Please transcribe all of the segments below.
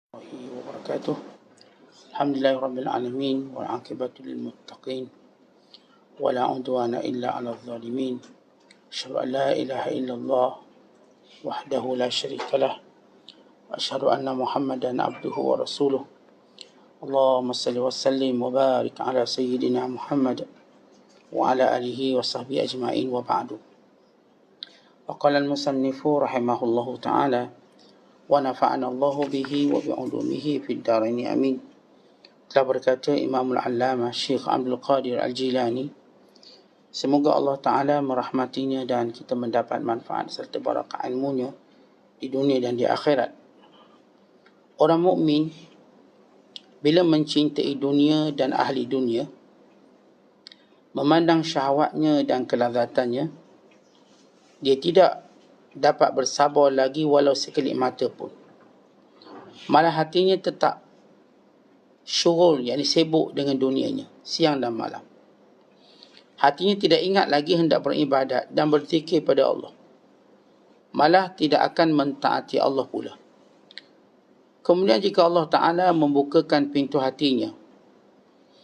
الله وبركاته. الحمد لله رب العالمين والعاقبة للمتقين ولا عدوان إلا على الظالمين. أشهد أن لا إله إلا الله وحده لا شريك له وأشهد أن محمدا عبده ورسوله. اللهم صل وسلم وبارك على سيدنا محمد وعلى آله وصحبه أجمعين وبعد. وقال المصنف رحمه الله تعالى: ونفعنا الله به وبعلومه في الدارين آمين. Telah berkata Imam Al-Allamah Syekh Abdul Qadir Al-Jilani, semoga Allah Ta'ala merahmatinya dan kita mendapat manfaat serta barakah ilmunya di dunia dan di akhirat. Orang mukmin bila mencintai dunia dan ahli dunia, memandang syahwatnya dan kelazatannya, dia tidak dapat bersabar lagi walau sekelip mata pun. Malah hatinya tetap syughul, yakni sibuk dengan dunianya siang dan malam. Hatinya tidak ingat lagi hendak beribadat dan berzikir pada Allah. Malah tidak akan mentaati Allah pula. Kemudian jika Allah Ta'ala membukakan pintu hatinya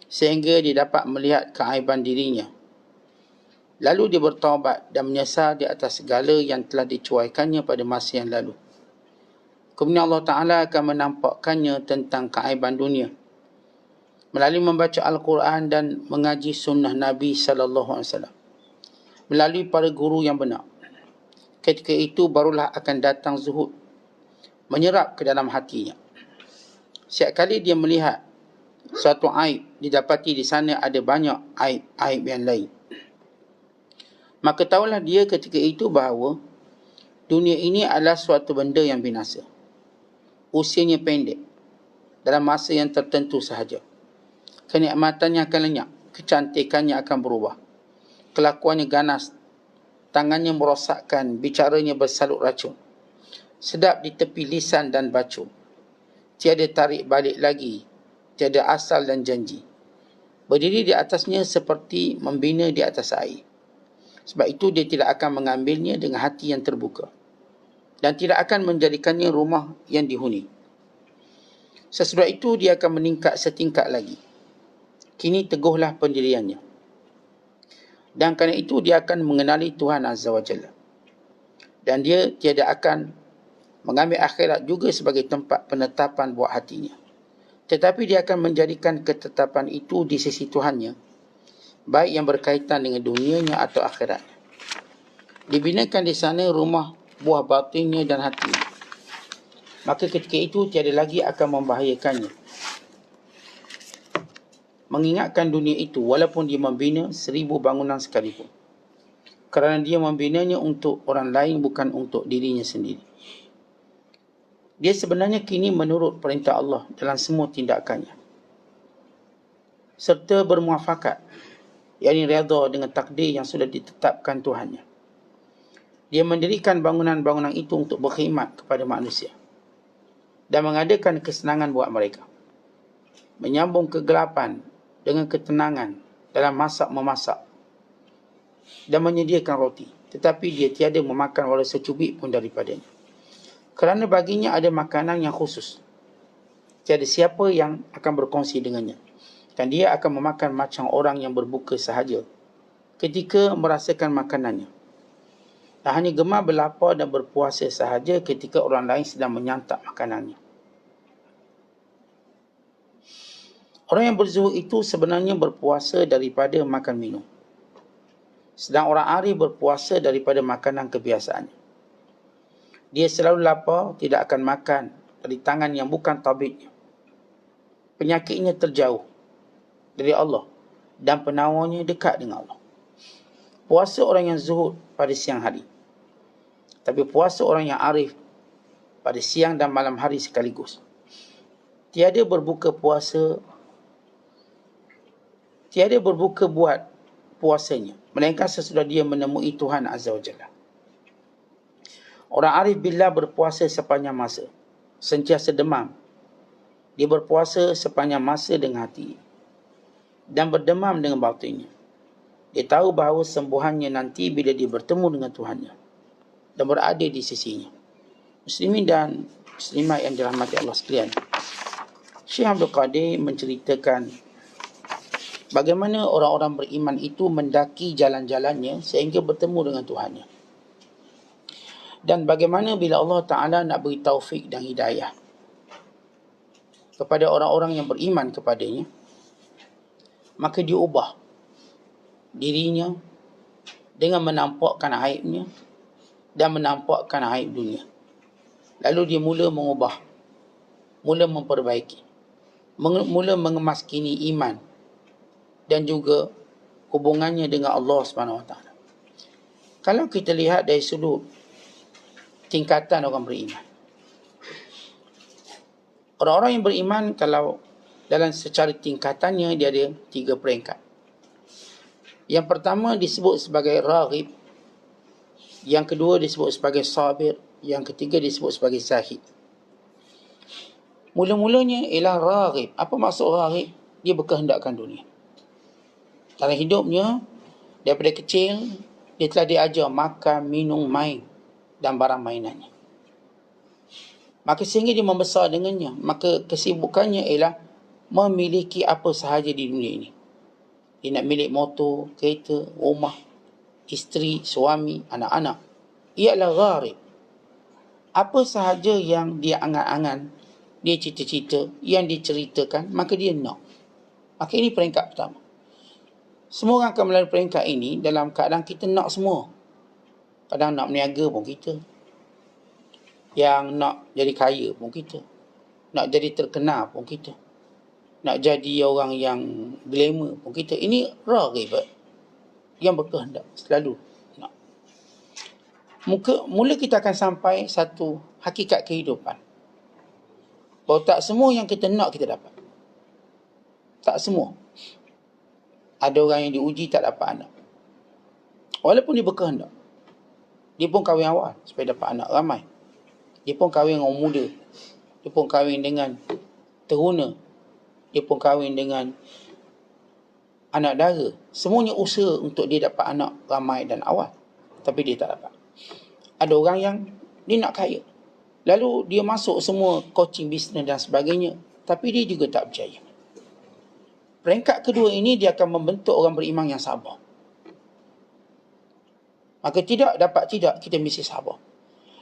sehingga dia dapat melihat keaiban dirinya, lalu dia bertaubat dan menyesal di atas segala yang telah dicuaikannya pada masa yang lalu, kemudian Allah Ta'ala akan menampakkannya tentang keaiban dunia melalui membaca Al-Quran dan mengaji sunnah Nabi SAW, melalui para guru yang benar. Ketika itu barulah akan datang zuhud menyerap ke dalam hatinya. Setiap kali dia melihat suatu aib, didapati di sana ada banyak aib yang lain. Maka tahulah dia ketika itu bahawa dunia ini adalah suatu benda yang binasa. Usianya pendek, dalam masa yang tertentu sahaja. Kenikmatannya akan lenyap, kecantikannya akan berubah, kelakuannya ganas, tangannya merosakkan, bicaranya bersalut racun, sedap di tepi lisan dan bacul, tiada tarik balik lagi, tiada asal dan janji, berdiri di atasnya seperti membina di atas air. Sebab itu dia tidak akan mengambilnya dengan hati yang terbuka dan tidak akan menjadikannya rumah yang dihuni. Sesudah itu dia akan meningkat setingkat lagi. Kini teguhlah pendiriannya. Dan kerana itu dia akan mengenali Tuhan Azza wa Jalla. Dan dia tiada akan mengambil akhirat juga sebagai tempat penetapan buat hatinya. Tetapi dia akan menjadikan ketetapan itu di sisi Tuhannya, baik yang berkaitan dengan dunianya atau akhiratnya. Dibinakan di sana rumah buah batinnya dan hatinya. Maka ketika itu tiada lagi akan membahayakannya mengingatkan dunia itu, walaupun dia membina 1000 bangunan sekalipun, kerana dia membinanya untuk orang lain, bukan untuk dirinya sendiri. Dia sebenarnya kini menurut perintah Allah dalam semua tindakannya, serta bermuafakat, yakni redha dengan takdir yang sudah ditetapkan Tuhannya. Dia mendirikan bangunan-bangunan itu untuk berkhidmat kepada manusia dan mengadakan kesenangan buat mereka, menyambung kegelapan dengan ketenangan dalam masak-memasak dan menyediakan roti, tetapi dia tiada memakan walau secubit pun daripadanya, kerana baginya ada makanan yang khusus. Tiada siapa yang akan berkongsi dengannya, dan dia akan memakan macam orang yang berbuka sahaja ketika merasakan makanannya, dan hanya gemar berlapar dan berpuasa sahaja ketika orang lain sedang menyantap makanannya. Orang yang berzuhud itu sebenarnya berpuasa daripada makan minum, sedang orang arif berpuasa daripada makanan kebiasaannya. Dia selalu lapar, tidak akan makan dari tangan yang bukan tabibnya. Penyakitnya terjauh dari Allah dan penawarnya dekat dengan Allah. Puasa orang yang zuhud pada siang hari, tapi puasa orang yang arif pada siang dan malam hari sekaligus. Tiada berbuka buat puasanya, melainkan sesudah dia menemui Tuhan Azza wa Jalla. Orang arif billah berpuasa sepanjang masa, sentiasa demam. Dia berpuasa sepanjang masa dengan hati dan berdemam dengan batinnya. Dia tahu bahawa sembuhannya nanti bila dia bertemu dengan Tuhannya dan berada di sisinya. Muslimin dan muslimat yang dirahmati Allah sekalian, Syekh Abdul Qadir menceritakan bagaimana orang-orang beriman itu mendaki jalan-jalannya sehingga bertemu dengan Tuhannya. Dan bagaimana bila Allah Ta'ala nak beri taufik dan hidayah kepada orang-orang yang beriman kepadanya, maka dia ubah dirinya dengan menampakkan aibnya dan menampakkan aib dunia. Lalu dia mula mengubah, mula memperbaiki, mula mengemaskini iman dan juga hubungannya dengan Allah Subhanahu Wa Taala. Kalau kita lihat dari sudut tingkatan orang beriman, orang-orang yang beriman kalau dalam secara tingkatannya dia ada 3 peringkat. Yang pertama disebut sebagai raghib, yang kedua disebut sebagai sabir, yang ketiga disebut sebagai zahid. Mula-mulanya ialah raghib. Apa maksud raghib? Dia berkehendakkan dunia. Dalam hidupnya, daripada kecil, dia telah diajar makan, minum, main dan barang mainannya. Maka sehingga dia membesar dengannya, maka kesibukannya ialah memiliki apa sahaja di dunia ini. Dia nak milik motor, kereta, rumah, isteri, suami, anak-anak. Ia adalah gharib. Apa sahaja yang dia angan-angan, dia cita-cita, yang diceritakan, maka dia nak. Maka ini peringkat pertama. Semua orang akan melalui peringkat ini dalam keadaan kita nak semua. Kadang nak berniaga pun kita. Yang nak jadi kaya pun kita. Nak jadi terkenal pun kita. Nak jadi orang yang glamour pun kita. Ini raghib, yang berkehendak selalu nak. Mula kita akan sampai satu hakikat kehidupan, bahawa tak semua yang kita nak kita dapat. Tak semua. Ada orang yang diuji tak dapat anak, walaupun dia berkehendak. Dia pun kahwin awal supaya dapat anak ramai. Dia pun kahwin dengan orang muda. Dia pun kahwin dengan teruna. Dia pun kahwin dengan anak dara. Semuanya usaha untuk dia dapat anak ramai dan awal. Tapi dia tak dapat. Ada orang yang dia nak kaya, lalu dia masuk semua coaching bisnes dan sebagainya, tapi dia juga tak berjaya. Peringkat kedua ini dia akan membentuk orang beriman yang sabar. Maka tidak kita mesti sabar.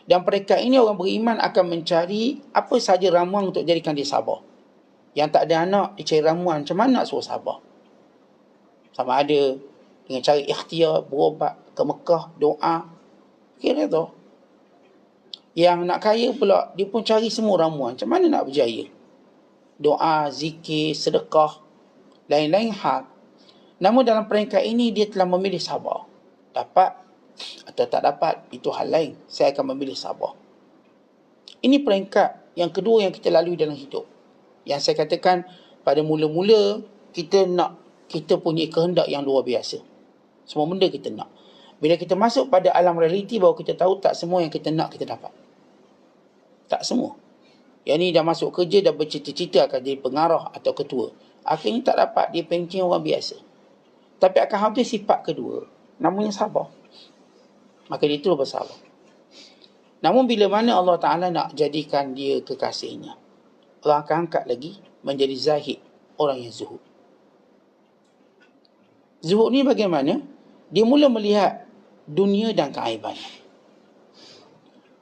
Dan peringkat ini orang beriman akan mencari apa saja ramuan untuk jadikan dia sabar. Yang tak ada anak, dia cari ramuan macam mana nak suruh sabar. Sama ada dengan cara ikhtiar, berobat ke Mekah, doa. Kira tu. Yang nak kaya pula, dia pun cari semua ramuan. Macam mana nak berjaya? Doa, zikir, sedekah, lain-lain hal. Namun dalam peringkat ini, dia telah memilih sabar. Dapat atau tak dapat, itu hal lain. Saya akan memilih sabar. Ini peringkat yang kedua yang kita lalui dalam hidup. Yang saya katakan, pada mula-mula, kita punya kehendak yang luar biasa. Semua benda kita nak. Bila kita masuk pada alam realiti, baru kita tahu tak semua yang kita nak kita dapat. Tak semua. Yang ni dah masuk kerja, dah bercita-cita akan jadi pengarah atau ketua. Akhirnya tak dapat, dia pencen orang biasa. Tapi akan habis sifat kedua, namanya sabar. Maka dia terus bersabar. Namun bila mana Allah Ta'ala nak jadikan dia kekasihnya, Allah akan angkat lagi menjadi zahid, orang yang zuhud. Zuhud ni bagaimana? Dia mula melihat dunia dan keaibannya.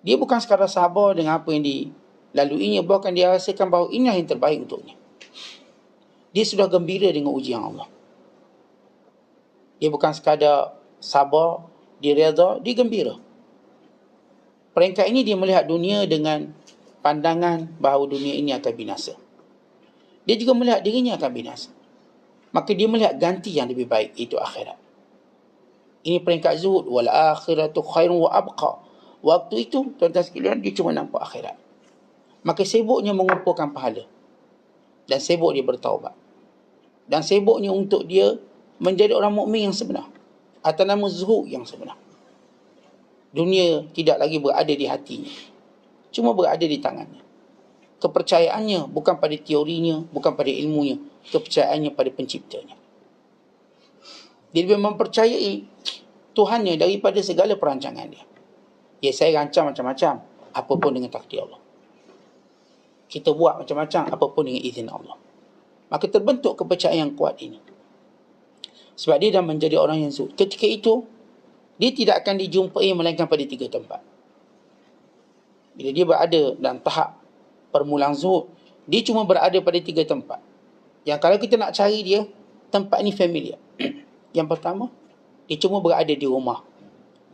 Dia bukan sekadar sabar dengan apa yang dilaluinya, bahkan dia rasakan bahawa inilah yang terbaik untuknya. Dia sudah gembira dengan ujian Allah. Dia bukan sekadar sabar, dia redha, dia gembira. Peringkat ini dia melihat dunia dengan pandangan bahawa dunia ini akan binasa. Dia juga melihat dirinya akan binasa. Maka dia melihat ganti yang lebih baik, itu akhirat. Ini peringkat zuhud. Wal akhiratu khairun wa abqa. Waktu itu, tuan-tuan sekalian, dia cuma nampak akhirat. Maka sibuknya mengumpulkan pahala. Dan sibuk dia bertaubat. Dan sibuknya untuk dia menjadi orang mukmin yang sebenar. Atas nama zuhud yang sebenar. Dunia tidak lagi berada di hatinya. Cuma berada di tangannya. Kepercayaannya bukan pada teorinya, bukan pada ilmunya. Kepercayaannya pada penciptanya. Dia lebih mempercayai Tuhannya daripada segala perancangan dia. Ya, saya rancang macam-macam, apapun dengan takdir Allah. Kita buat macam-macam apapun dengan izin Allah. Maka terbentuk kepercayaan yang kuat ini. Sebab dia dah menjadi orang yang zuhud. Ketika itu, dia tidak akan dijumpai melainkan pada 3 tempat. Bila dia berada dalam tahap permulaan zuhud, dia cuma berada pada 3 tempat. Yang kalau kita nak cari dia, tempat ni familiar. Yang pertama, dia cuma berada di rumah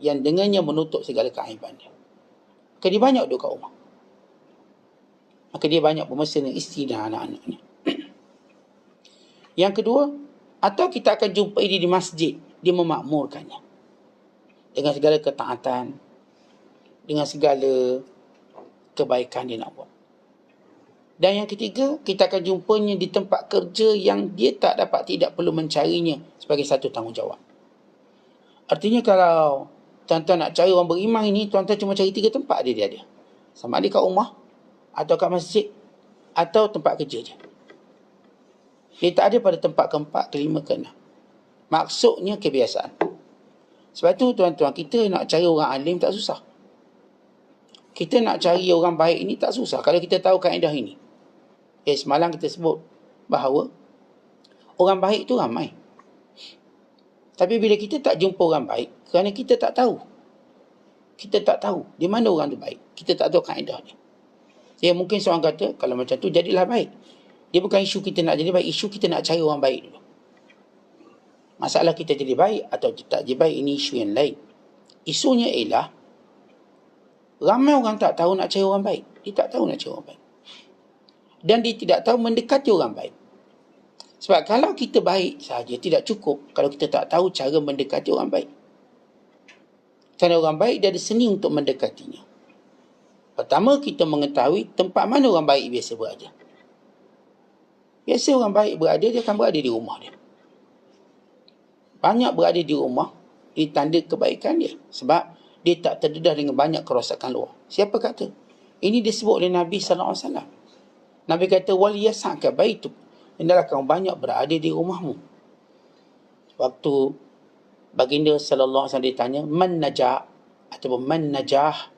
yang dengannya menutup segala keaiban dia. Maka dia banyak duduk kat rumah. Maka dia banyak bermesra dengan isteri dan anak-anaknya. Yang kedua, atau kita akan jumpai dia di masjid, dia memakmurkannya. Dengan segala ketaatan, dengan segala kebaikan dia nak buat. Dan yang ketiga, kita akan jumpanya di tempat kerja yang dia tidak perlu mencarinya sebagai satu tanggungjawab. Artinya kalau tuan-tuan nak cari orang beriman ini, tuan-tuan cuma cari 3 tempat dia ada. Sama ada kat rumah, atau kat masjid, atau tempat kerja dia. Dia tak ada pada tempat keempat, kelima, keenam. Maksudnya kebiasaan. Sebab tu tuan-tuan, kita nak cari orang alim tak susah. Kita nak cari orang baik ini tak susah kalau kita tahu kaedah ini. Semalam kita sebut bahawa orang baik tu ramai. Tapi bila kita tak jumpa orang baik, kerana kita tak tahu. Kita tak tahu di mana orang tu baik. Kita tak tahu kaedah dia. Jadi mungkin seorang kata, kalau macam tu jadilah baik. Dia bukan isu kita nak jadi baik, isu kita nak cari orang baik dulu. Masalah kita jadi baik atau tak jadi baik, ini isu yang lain. Isunya ialah, ramai orang tak tahu nak cari orang baik. Dia tak tahu nak cari orang baik. Dan dia tidak tahu mendekati orang baik. Sebab kalau kita baik saja tidak cukup kalau kita tak tahu cara mendekati orang baik. Kerana orang baik dia ada seni untuk mendekatinya. Pertama, kita mengetahui tempat mana orang baik biasa berada. Biasa orang baik berada, dia akan berada di rumah dia. Banyak berada di rumah, ini tanda kebaikan dia. Sebab dia tak terdedah dengan banyak kerosakan luar. Siapa kata? Ini disebut oleh Nabi SAW. Nabi kata, وَلْيَسَعْكَ بَيْتُكَ, hendaklah kamu banyak berada di rumahmu. Waktu baginda sallallahu alaihi wasallam ditanya, man najah ataupun man najah,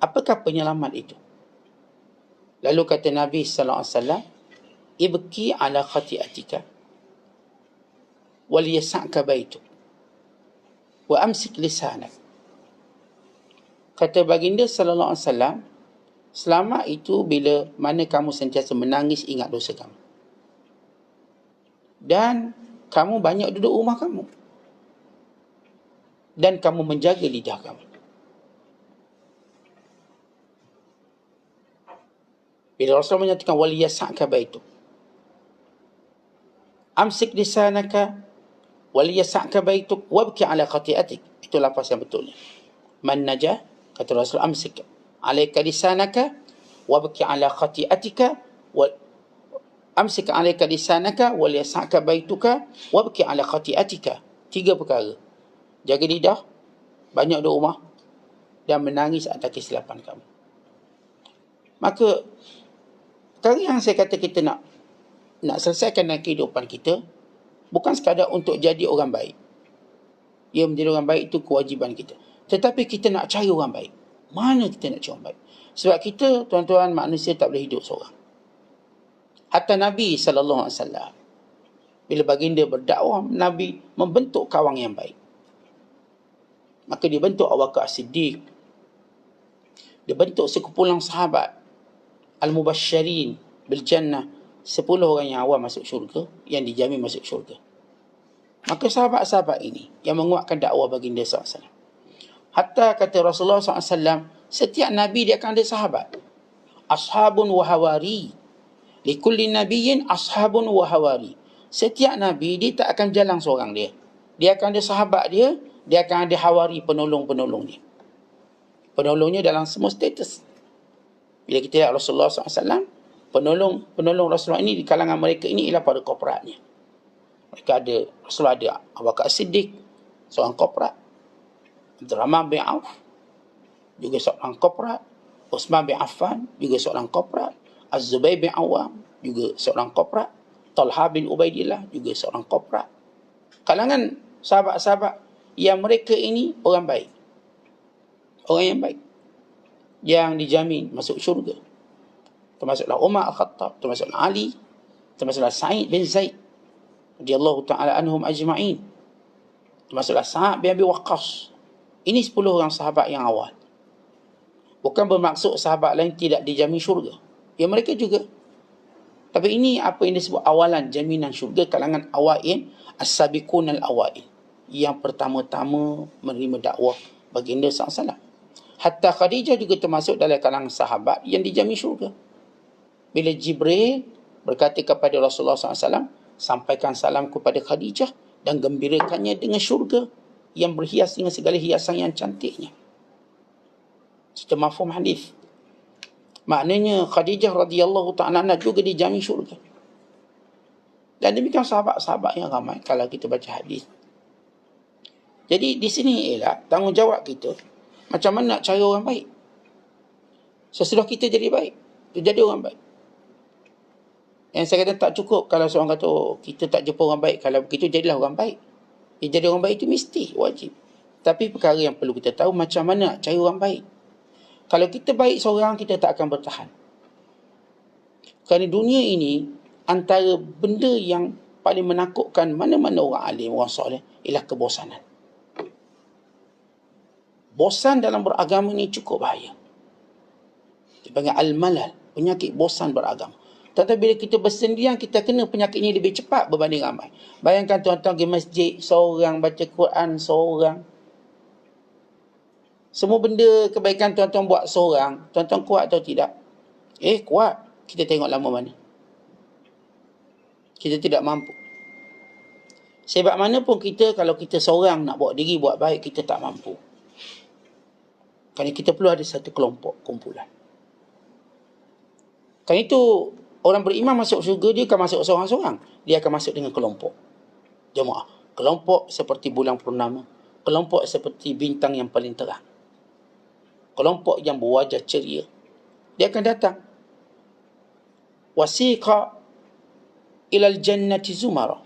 apakah penyelamat itu? Lalu kata Nabi sallallahu alaihi wasallam, ibki ala khati'atika wal yas'aka baituk wa amsik lisanak. Kata baginda sallallahu alaihi wasallam, selamat itu bila mana kamu sentiasa menangis ingat dosa kamu. Dan kamu banyak duduk rumah kamu. Dan kamu menjaga lidah kamu. Bila Rasulullah menyatakan wal yas'aka baituk, amsik lisanaka wal yas'aka baituk wabki ala khati'atik. Itu lafaz yang betulnya. Man najah, kata Rasul, amsik alaika lisanaka wabki ala khati'atika amsik alaika lisanaka wal yas'aka baituka wabki ala khati'atika. 3 perkara. Jaga lidah, banyak duduk rumah, dan menangis atas kesilapan kamu. Maka perkara yang saya kata kita nak selesaikan dalam kehidupan kita bukan sekadar untuk jadi orang baik. Ya, menjadi orang baik itu kewajiban kita. Tetapi kita nak cari orang baik. Mana kita nak cari orang baik? Sebab kita, tuan-tuan, manusia tak boleh hidup seorang. Hatta Nabi SAW, bila baginda berdakwah, Nabi membentuk kawan yang baik. Maka dia bentuk Abu Bakar As-Siddiq. Dia bentuk sekumpulan sahabat Al-Mubasysyirin bil Jannah, 10 orang yang awal masuk syurga, yang dijamin masuk syurga. Maka sahabat-sahabat ini yang menguatkan dakwah baginda SAW. Hatta kata Rasulullah SAW, setiap Nabi dia akan ada sahabat. Ashabun wa hawari. Likulli nabiyyin ashabun wa hawari. Setiap Nabi dia tak akan jalan seorang dia. Dia akan ada sahabat dia, dia akan ada hawari, penolong-penolong dia. Penolongnya dalam semua status. Bila kita lihat Rasulullah SAW, penolong Rasulullah ini di kalangan mereka ini ialah pada korporatnya. Mereka ada, Rasulullah ada Abu Bakar As-Siddiq, seorang korporat. Abdurrahman bin Auf, juga seorang korporat. Uthman bin Affan, juga seorang korporat. Az-Zubair bin Awam, juga seorang korporat. Talha bin Ubaidillah, juga seorang korporat. Kalangan sahabat-sahabat yang mereka ini orang baik. Orang yang baik. Yang dijamin masuk syurga. termasuklah Umar Al-Khattab, termasuklah Ali, termasuklah Sa'id bin Zaid radhiyallahu ta'ala anhum ajma'in, termasuklah Sa'ad bin Abi Waqqas. Ini 10 orang sahabat yang awal. Bukan bermaksud sahabat lain tidak dijamin syurga. Ya, mereka juga. Tapi ini apa yang disebut awalan jaminan syurga kalangan awain, as-sabiqun al-awain, yang pertama-tama menerima dakwah baginda SAW. Hatta Khadijah juga termasuk dalam kalangan sahabat yang dijamin syurga. Bila Jibril berkata kepada Rasulullah SAW, sampaikan salam kepada Khadijah dan gembirakannya dengan syurga yang berhias dengan segala hiasan yang cantiknya. Itu mafhum hadis. Maknanya Khadijah radhiyallahu ta'ala anha juga dijamin syurga. Dan demikian sahabat-sahabat yang ramai kalau kita baca hadis. Jadi di sini ialah tanggungjawab kita, macam mana nak cari orang baik. Sesudah kita jadi baik, jadi orang baik. Yang saya kata tak cukup kalau seorang kata, oh, kita tak jumpa orang baik, kalau begitu jadilah orang baik. Jadi orang baik itu mesti, wajib. Tapi perkara yang perlu kita tahu, macam mana nak cari orang baik. Kalau kita baik seorang, kita tak akan bertahan. Kerana dunia ini, antara benda yang paling menakutkan mana-mana orang alim, orang soleh, ialah kebosanan. Bosan dalam beragama ni cukup bahaya. Dipanggil al-malal, penyakit bosan beragama. Tetapi bila kita bersendirian, kita kena penyakit ini lebih cepat berbanding ramai. Bayangkan tuan-tuan pergi masjid, seorang baca Quran, seorang. Semua benda kebaikan tuan-tuan buat seorang, tuan-tuan kuat atau tidak? Kuat. Kita tengok lama mana. Kita tidak mampu. Sebab mana pun kita, kalau kita seorang nak bawa diri buat baik, kita tak mampu. Kerana kita perlu ada satu kelompok, kumpulan. Kerana itu, orang beriman masuk syurga, dia akan masuk seorang-seorang. Dia akan masuk dengan kelompok. Jemaah. Kelompok seperti bulan purnama. Kelompok seperti bintang yang paling terang. Kelompok yang berwajah ceria. Dia akan datang. Wasiqa ilal jannati zumara.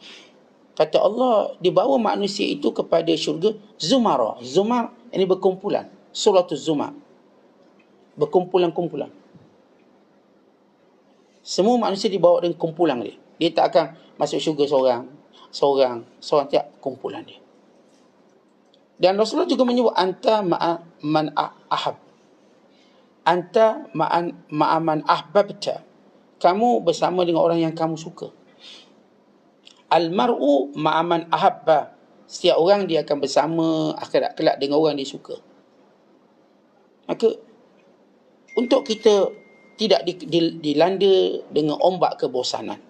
Kata Allah, dibawa manusia itu kepada syurga zumara. Zumar, ini berkumpulan. Suratul Zumar. Berkumpulan-kumpulan. Semua manusia dibawa dengan kumpulan dia. Dia tak akan masuk syurga seorang tiap kumpulan dia. Dan Rasulullah juga menyebut anta ma'aman ahab. Anta ma'aman ahbabta. Kamu bersama dengan orang yang kamu suka. Al-mar'u ma'aman ahabba. Setiap orang dia akan bersama akhirat kelak dengan orang dia suka. Maka untuk kita tidak dilanda dengan ombak kebosanan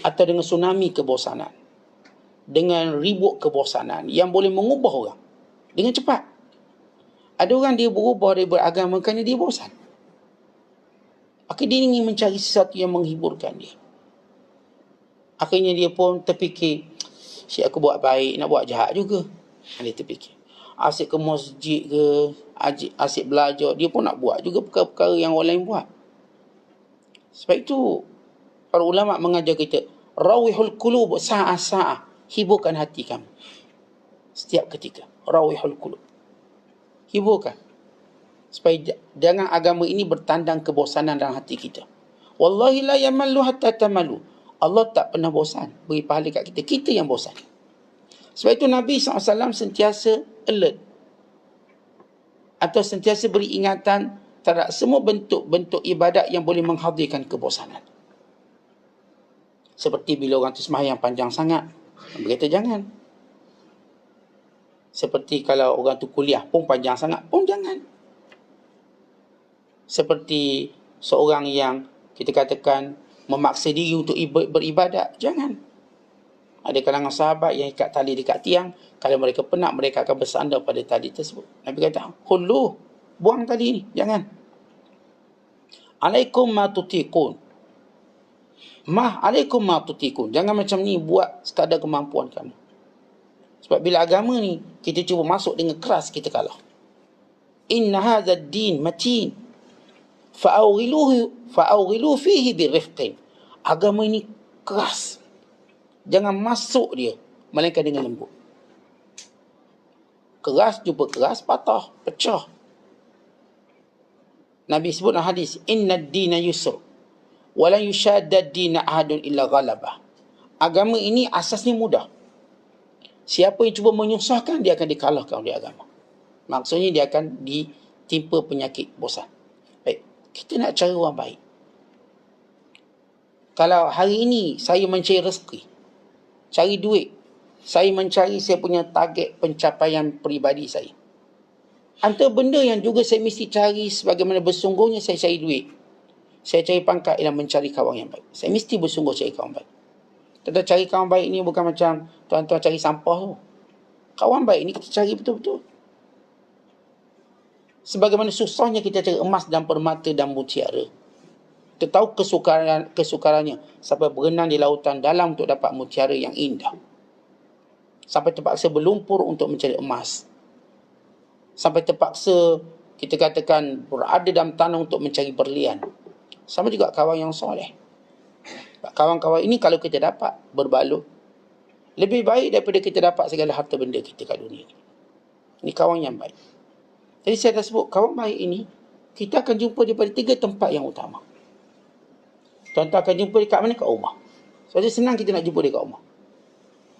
atau dengan tsunami kebosanan, dengan ribut kebosanan yang boleh mengubah orang dengan cepat. Ada orang dia berubah dari beragama kerana dia bosan. Maka dia ingin mencari sesuatu yang menghiburkan dia. Akhirnya dia pun terfikir, syek aku buat baik, nak buat jahat juga. Dia terfikir, asyik ke masjid ke, asyik belajar, dia pun nak buat juga perkara-perkara yang orang lain buat. Sebab itu para ulama mengajar kita, rawihul qulub sa'ah-sa'ah, hiburkan hati kamu setiap ketika. Rawihul qulub, hiburkan, supaya jangan agama ini bertandang kebosanan dalam hati kita. Wallahi la yamallu hatta tamalu. Allah tak pernah bosan beri pahala kat kita. Kita yang bosan. Sebab itu Nabi SAW sentiasa alert, atau sentiasa beri ingatan terhadap semua bentuk-bentuk ibadat yang boleh menghadirkan kebosanan. Seperti bila orang tu sembahyang panjang sangat, berkata jangan. Seperti kalau orang tu kuliah pun panjang sangat, pun jangan. Seperti seorang yang kita katakan memaksa diri untuk beribadat, jangan. Ada kalangan sahabat yang ikat tali dekat tiang, kalau mereka penat, mereka akan bersandar pada tali tersebut. Nabi kata, "Khulluh, buang tali ni, jangan. Alaikum ma tutiqun. Alaikum ma tutiqun. Jangan macam ni, buat sekadar kemampuan kamu." Sebab bila agama ni kita cuba masuk dengan keras, kita kalah. Inna hadha ad-din matin. Fa'awghilu fihi birifqin. Agama ini keras. Jangan masuk dia, melainkan dengan lembut. Keras jumpa keras, patah, pecah. Nabi sebut dalam hadis, inna ad-dina yusr wa la yushadda ad-dina ahadun illa ghalabah. Agama ini asasnya mudah. Siapa yang cuba menyusahkan, dia akan dikalahkan oleh agama. Maksudnya dia akan ditimpa penyakit bosan. Baik, kita nak cari orang baik. Kalau hari ini saya mencari rezeki, cari duit, saya mencari saya punya target pencapaian peribadi saya. Antara benda yang juga saya mesti cari sebagaimana bersungguhnya saya cari duit, saya cari pangkat ialah mencari kawan yang baik. Saya mesti bersungguh cari kawan baik. Tentang cari kawan baik ni bukan macam tuan-tuan cari sampah tu. Kawan baik ni kita cari betul-betul. Sebagaimana susahnya kita cari emas dan permata dan mutiara. Kita tahu kesukarannya sampai berenang di lautan dalam untuk dapat mutiara yang indah. Sampai terpaksa berlumpur untuk mencari emas. Sampai terpaksa kita katakan berada dalam tanah untuk mencari berlian. Sama juga kawan yang soleh. Kawan-kawan ini kalau kita dapat berbaloi, lebih baik daripada kita dapat segala harta benda kita kat dunia ini. Ini kawan yang baik. Jadi saya dah sebut kawan baik ini kita akan jumpa daripada 3 tempat yang utama. Tuan-tuan akan jumpa dekat mana? Kat rumah. Jadi senang kita nak jumpa dia kat rumah.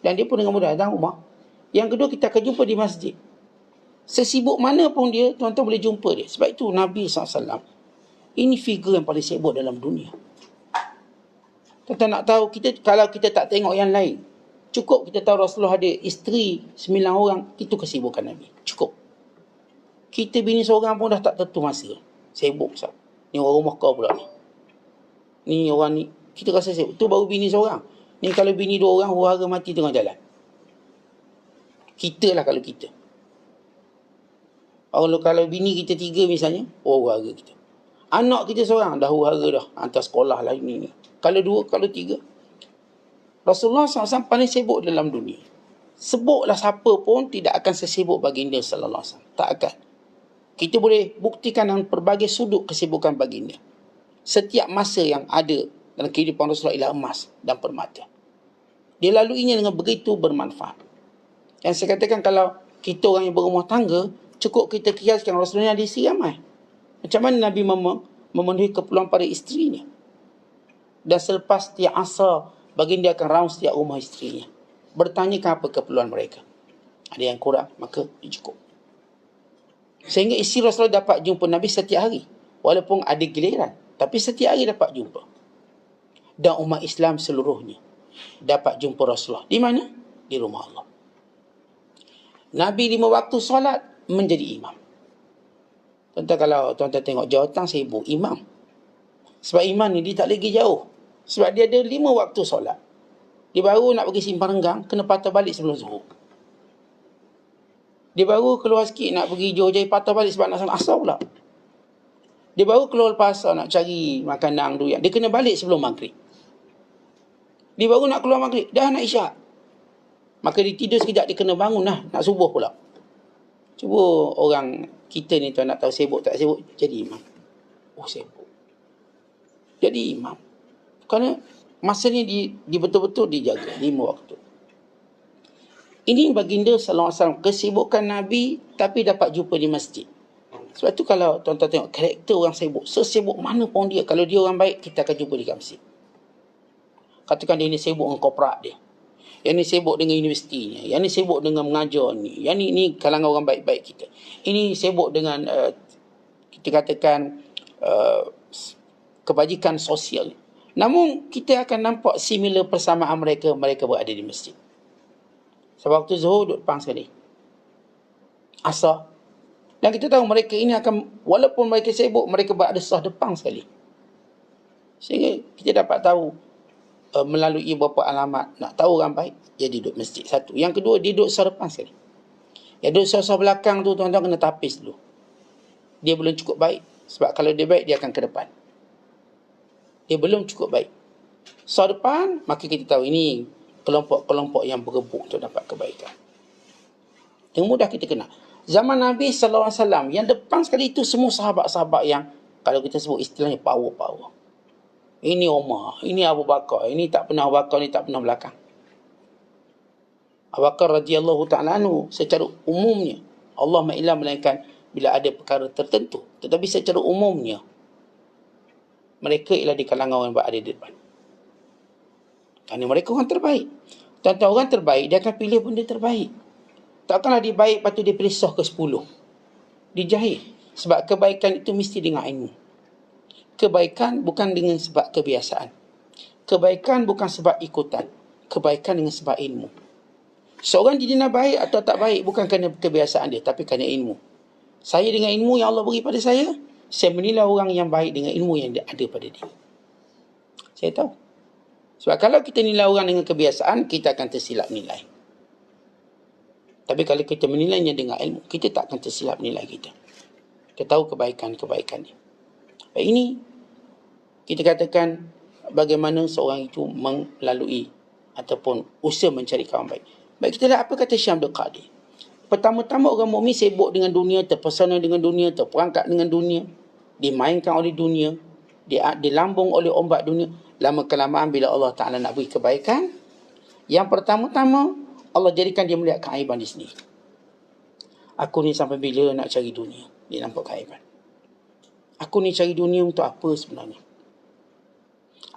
Dan dia pun dengan mudah datang rumah. Yang kedua, kita akan jumpa di masjid. Sesibuk mana pun dia, tuan-tuan boleh jumpa dia. Sebab itu Nabi SAW, ini figure yang paling sibuk dalam dunia. Tuan-tuan nak tahu, kalau kita tak tengok yang lain, cukup kita tahu Rasulullah ada isteri 9 orang, itu kesibukan Nabi. Cukup. Kita bini seorang pun dah tak tentu masa. Sibuk. Ni orang rumah kau pula ni. Ni orang ni, kita rasa sibuk. Tu baru bini seorang. Ni kalau bini 2 orang, huru-hara mati tengah jalan. Kita lah kalau kita. Kalau bini kita 3 misalnya, huru-hara kita. Anak kita seorang, dah huru-hara dah. Hantar sekolah lah ini. Kalau 2, kalau 3. Rasulullah SAW paling sibuk dalam dunia. Sebutlah siapa pun tidak akan sesibuk baginda sallallahu alaihi wasallam. Tak akan. Kita boleh buktikan dengan pelbagai sudut kesibukan baginda. Setiap masa yang ada dalam kehidupan Rasulullah ialah emas dan permata. Dia laluinya dengan begitu bermanfaat. Yang saya katakan, kalau kita orang yang berumah tangga, cukup kita kiaskan Rasulullah ada isteri ramai. Macam mana Nabi memenuhi keperluan pada isterinya. Dan selepas setiap asar, baginda akan round setiap rumah isterinya. Bertanyakan apa keperluan mereka. Ada yang kurang, maka cukup. Sehingga isteri Rasulullah dapat jumpa Nabi setiap hari. Walaupun ada giliran, tapi setiap hari dapat jumpa. Dan umat Islam seluruhnya dapat jumpa Rasulullah. Di mana? Di rumah Allah. Nabi 5 waktu solat menjadi imam. Tuan-tuan, kalau tuan-tuan tengok jawatan sibuk imam. Sebab imam ni dia tak lagi jauh. Sebab dia ada 5 waktu solat. Dia baru nak pergi Simpang Renggang, kena patah balik sebelum zuhur. Dia baru keluar sikit nak pergi Johor Jaya, patah balik sebab nak solat asar pula. Dia baru keluar lepas asar nak cari makanan durian, dia kena balik sebelum maghrib. Dia baru nak keluar maghrib, dah nak isyak. Maka dia tidur sekejap, dia kena bangun nak subuh pula. Cuba orang kita ni tuan nak tahu sibuk tak sibuk, jadi imam. Oh, sibuk. Jadi imam. Kerana masa ni di betul-betul dijaga 5 waktu. Ini baginda sallallahu alaihi wasallam, kesibukan Nabi tapi dapat jumpa di masjid. Sebab tu kalau tuan-tuan tengok karakter orang sibuk, sesibuk mana pun dia, kalau dia orang baik, kita akan jumpa di masjid. Katakan dia ni sibuk dengan korporat dia. Yang ni sibuk dengan universitinya. Yang ni sibuk dengan mengajar ni. Yang ni kalangan orang baik-baik kita. Ini sibuk dengan kita katakan kebajikan sosial. Namun kita akan nampak similar persamaan mereka berada di masjid. Sebab waktu zuhur duduk depan sekali. Asar. Dan kita tahu mereka ini akan, walaupun mereka sibuk, mereka berada sah depan sekali. Sehingga kita dapat tahu melalui beberapa alamat, nak tahu orang baik, dia duduk masjid. Satu. Yang kedua, dia duduk sah depan sekali. Yang duduk sah belakang tu, tuan-tuan kena tapis dulu. Dia belum cukup baik. Sebab kalau dia baik, dia akan ke depan. Dia belum cukup baik. Sah depan, maka kita tahu ini kelompok-kelompok yang berebut untuk dapat kebaikan. Yang mudah kita kenal. Zaman Nabi SAW, yang depan sekali itu semua sahabat-sahabat yang, kalau kita sebut istilahnya power. Ini Umar, ini Abu Bakar, ini tak pernah Abu Bakar, ini tak pernah belakang. Abu Bakar radhiyallahu ta'ala anhu, secara umumnya, Allah ma'ilah melainkan bila ada perkara tertentu. Tetapi secara umumnya, mereka ialah di kalangan orang berada di depan. Kerana mereka orang terbaik. Tuan-tuan, orang terbaik, dia akan pilih benda terbaik. Takkanlah dia baik, lepas tu dia pilih soh ke-10. Dijahit. Sebab kebaikan itu mesti dengan ilmu. Kebaikan bukan dengan sebab kebiasaan. Kebaikan bukan sebab ikutan. Kebaikan dengan sebab ilmu. Seorang didina baik atau tak baik bukan kerana kebiasaan dia, tapi kerana ilmu. Saya dengan ilmu yang Allah beri pada saya menilai orang yang baik dengan ilmu yang ada pada dia. Saya tahu. Sebab kalau kita nilai orang dengan kebiasaan, kita akan tersilap nilai. Tapi kalau kita menilainya dengan ilmu, kita tak akan tersilap nilai kita. Kita tahu kebaikan-kebaikan dia. Baik, ini kita katakan bagaimana seorang itu melalui ataupun usaha mencari kawan baik. Baik, kita lihat apa kata Syekh Abdul Qadir. Pertama-tama orang mukmin sibuk dengan dunia, terpesona dengan dunia, terperangkap dengan dunia, dimainkan oleh dunia, dilambung oleh ombak dunia. Lama-kelamaan bila Allah Ta'ala nak beri kebaikan, yang pertama-tama Allah jadikan dia melihat keaiban di sini. Aku ni sampai bila nak cari dunia? Dia nampak keaiban. Aku ni cari dunia untuk apa sebenarnya?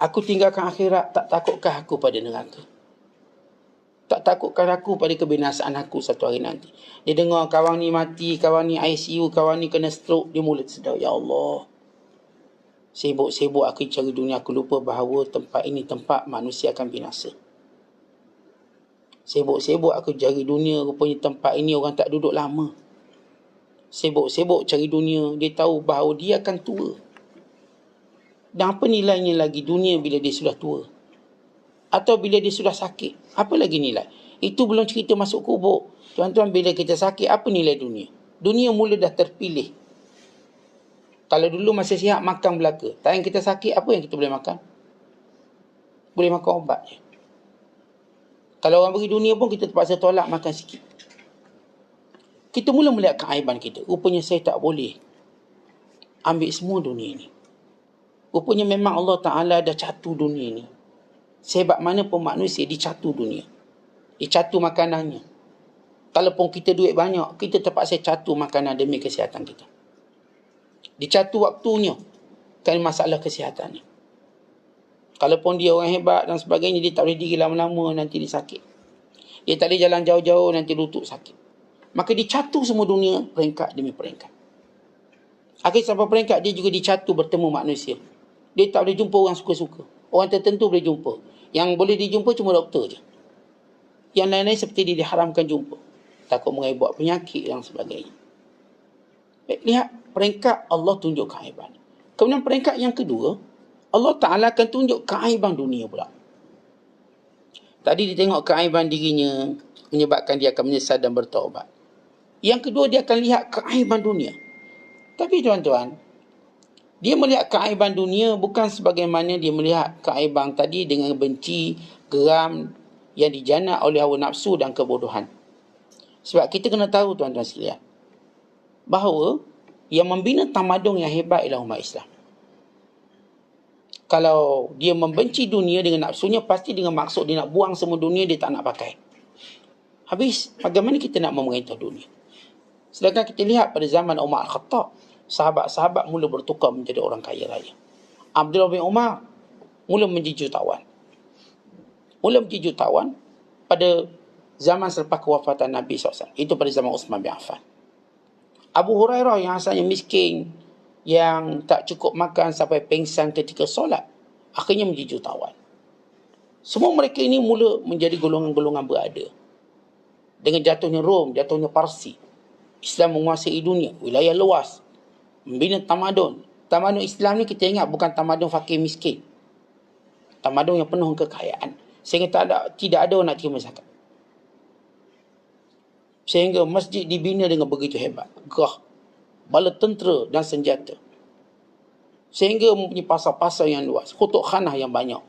Aku tinggalkan akhirat, tak takutkah aku pada neraka? Tak takutkah aku pada kebinasaan aku satu hari nanti? Dia dengar kawan ni mati, kawan ni ICU, kawan ni kena stroke, dia mula tersedar, ya Allah, sibuk-sibuk aku cari dunia, aku lupa bahawa tempat ini tempat manusia akan binasa. Sibuk-sibuk aku cari dunia, rupanya tempat ini orang tak duduk lama. Sibuk-sibuk cari dunia, dia tahu bahawa dia akan tua. Dan apa nilainya lagi dunia bila dia sudah tua? Atau bila dia sudah sakit? Apa lagi nilai? Itu belum cerita masuk kubur. Tuan-tuan, bila kita sakit, apa nilai dunia? Dunia mula dah terpilih. Kalau dulu masih sihat, makan belaka. Tak yang kita sakit, apa yang kita boleh makan? Boleh makan obat je. Kalau orang beri dunia pun, kita terpaksa tolak makan sikit. Kita mula melihat keaiban kita. Rupanya saya tak boleh ambil semua dunia ni. Rupanya memang Allah Ta'ala dah catu dunia ni. Sehebat mana pun manusia dicatu dunia. Dicatu makanannya. Kalaupun kita duit banyak, kita terpaksa catu makanan demi kesihatan kita. Dicatu waktunya kerana masalah kesihatannya. Kalaupun dia orang hebat dan sebagainya, dia tak boleh diri lama-lama, nanti dia sakit. Dia tak boleh jalan jauh-jauh, nanti lutut sakit. Maka dicatu semua dunia peringkat demi peringkat. Akhir sampai peringkat dia juga dicatu bertemu manusia. Dia tak boleh jumpa orang suka-suka. Orang tertentu boleh jumpa. Yang boleh dijumpa cuma doktor je. Yang lain-lain seperti dia diharamkan jumpa. Takut mengaib buat penyakit dan sebagainya. Baik, lihat peringkat Allah tunjuk keaiban. Kemudian peringkat yang kedua, Allah Ta'ala akan tunjuk keaiban dunia pula. Tadi dia tengok keaiban dirinya, menyebabkan dia akan menyesal dan bertaubat. Yang kedua, dia akan lihat keaiban dunia. Tapi tuan-tuan, dia melihat keaiban dunia bukan sebagaimana dia melihat keaiban tadi dengan benci, geram yang dijana oleh hawa nafsu dan kebodohan. Sebab kita kena tahu tuan-tuan sekalian, bahawa yang membina tamadun yang hebat ialah umat Islam. Kalau dia membenci dunia dengan nafsunya, pasti dengan maksud dia nak buang semua dunia, dia tak nak pakai. Habis, bagaimana kita nak memerintah dunia? Sedangkan kita lihat pada zaman Umar Al-Khattab, sahabat-sahabat mula bertukar menjadi orang kaya raya. Abdullah bin Umar mula menjadi jutawan. Pada zaman selepas kewafatan Nabi SAW. Itu pada zaman Uthman bin Affan. Abu Hurairah yang asalnya miskin, yang tak cukup makan sampai pengsan ketika solat, akhirnya menjadi jutawan. Semua mereka ini mula menjadi golongan-golongan berada. Dengan jatuhnya Rom, jatuhnya Parsi, Islam menguasai dunia, wilayah luas, membina tamadun. Tamadun Islam ni kita ingat bukan tamadun fakir miskin. Tamadun yang penuh kekayaan. Sehingga tidak ada orang nak terima zakat. Sehingga masjid dibina dengan begitu hebat. Gah, bala tentera dan senjata. Sehingga mempunyai pasar-pasar yang luas. Khutuk khanah yang banyak.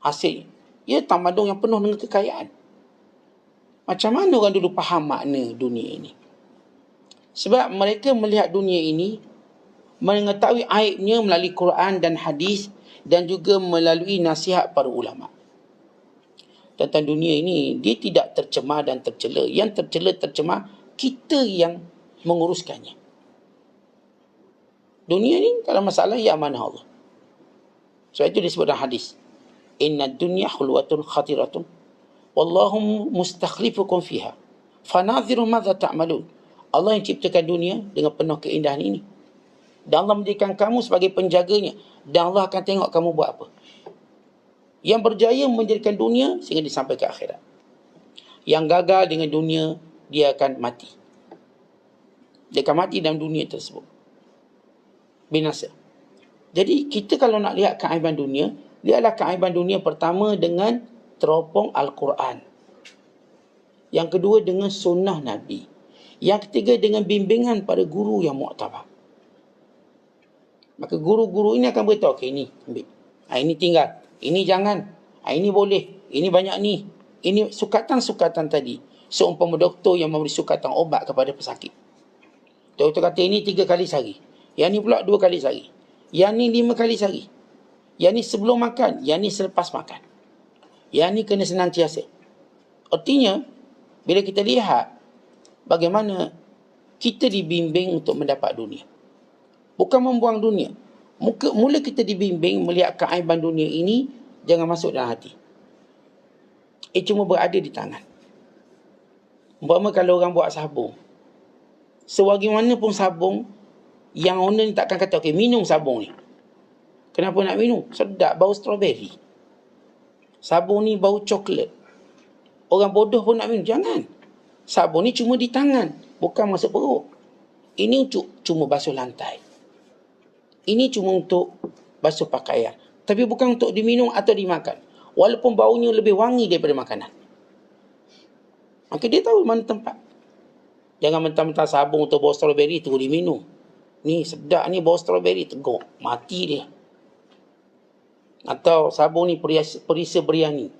Hasil, ia tamadun yang penuh dengan kekayaan. Macam mana orang dulu faham makna dunia ini? Sebab mereka melihat dunia ini, mengetahui aibnya melalui Quran dan hadis, dan juga melalui nasihat para ulama. Tentang dunia ini, dia tidak tercemar dan tercela. Yang tercela tercemar, kita yang menguruskannya. Dunia ni kalau masalah, ya amanah Allah. Sebab itu disebut dalam hadis, inna dunya khulwatun khatiratun wallahu mustakhlifukum fiha fanadhiru madza ta'malun. Allah yang ciptakan dunia dengan penuh keindahan ini, dan Allah menjadikan kamu sebagai penjaganya, dan Allah akan tengok kamu buat apa. Yang berjaya menjadikan dunia sehingga dia sampai ke akhirat. Yang gagal dengan dunia, dia akan mati. Dia akan mati dalam dunia tersebut, binasa. Jadi kita kalau nak lihat keaiban dunia, lihatlah keaiban dunia pertama dengan teropong Al-Quran. Yang kedua dengan sunnah Nabi. Yang ketiga dengan bimbingan pada guru yang muktabar. Maka guru-guru ini akan beritahu, okey, ini ambil, ini tinggal, ini jangan, ini boleh, ini banyak ni. Ini sukatan-sukatan tadi. Seumpama doktor yang memberi sukatan obat kepada pesakit. Doktor kata ini 3 kali sehari. Yang ni pula 2 kali sehari. Yang ni 5 kali sehari. Yang ni sebelum makan. Yang ni selepas makan. Yang ni kena senantiasa. Artinya, bila kita lihat bagaimana kita dibimbing untuk mendapat dunia. Bukan membuang dunia. Mula kita dibimbing melihat keaiban dunia ini, jangan masuk dalam hati. Cuma berada di tangan. Umpama kalau orang buat sabun, sebagaimana sabun, yang owner ni takkan kata, okey, minum sabun ni. Kenapa nak minum? Sedap, bau strawberry. Sabun ni bau coklat. Orang bodoh pun nak minum. Jangan. Sabun ni cuma di tangan, bukan masuk perut. Ini cuma basuh lantai. Ini cuma untuk basuh pakaian. Tapi bukan untuk diminum atau dimakan. Walaupun baunya lebih wangi daripada makanan. Maka dia tahu mana tempat. Jangan mentah-mentah sabun untuk bau strawberry terus diminum. Ni sedap ni bau strawberry, teguk, mati dia. Atau sabun ni perisa biryani.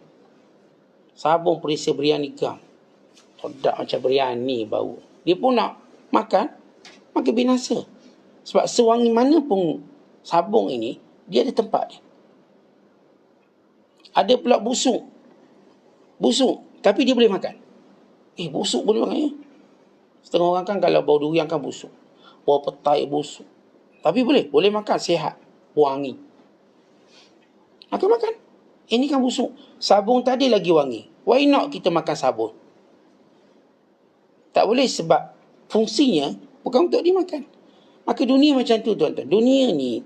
Sabun perisa biryani gam. Sedap macam biryani bau. Dia pun nak makan, maka binasa. Sebab sewangi mana pun sabun ini, dia ada tempat dia. Ada pula busuk. Busuk, tapi dia boleh makan. Busuk boleh makan ya? Setengah orang kan kalau bau durian kan busuk. Bau petai busuk. Tapi boleh makan, sihat, wangi. Maka makan. Ini kan busuk. Sabun tadi lagi wangi. Why not kita makan sabun? Tak boleh sebab fungsinya bukan untuk dimakan. Maka dunia macam tu tuan-tuan. Dunia ni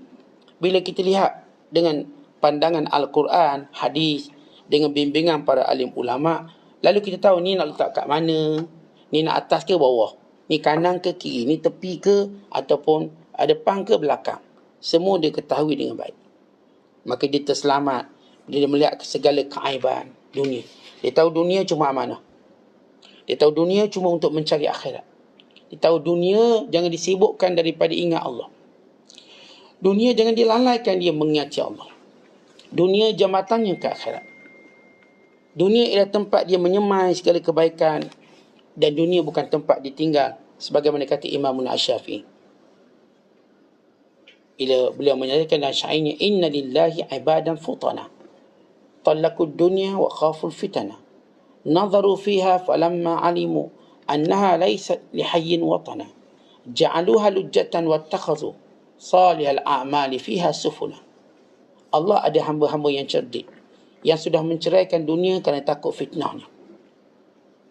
bila kita lihat dengan pandangan Al-Quran, hadis, dengan bimbingan para alim ulama, lalu kita tahu ni nak letak kat mana, ni nak atas ke bawah, ni kanan ke kiri, ni tepi ke ataupun depan ke belakang. Semua dia ketahui dengan baik. Maka dia terselamat bila dia melihat segala keaiban dunia. Dia tahu dunia cuma amanah. Dia tahu dunia cuma untuk mencari akhirat. Dia tahu dunia jangan disibukkan daripada ingat Allah. Dunia jangan dilalaikan dia mengingati Allah. Dunia jambatannya ke akhirat. Dunia ialah tempat dia menyemai segala kebaikan, dan dunia bukan tempat ditinggal, sebagaimana kata Imam Asy-Syafi'i. Bila beliau menyatakan dalam syairnya, inna lillahi ibadan futana talakud dunya wa khaful fitana nazaru fiha falamma alimu annaha laysat lihayyin watana ja'aluha lujjatan wattakhadhu salihal a'mali fiha sufuna. Allah ada hamba-hamba yang cerdik yang sudah menceraikan dunia kerana takut fitnahnya.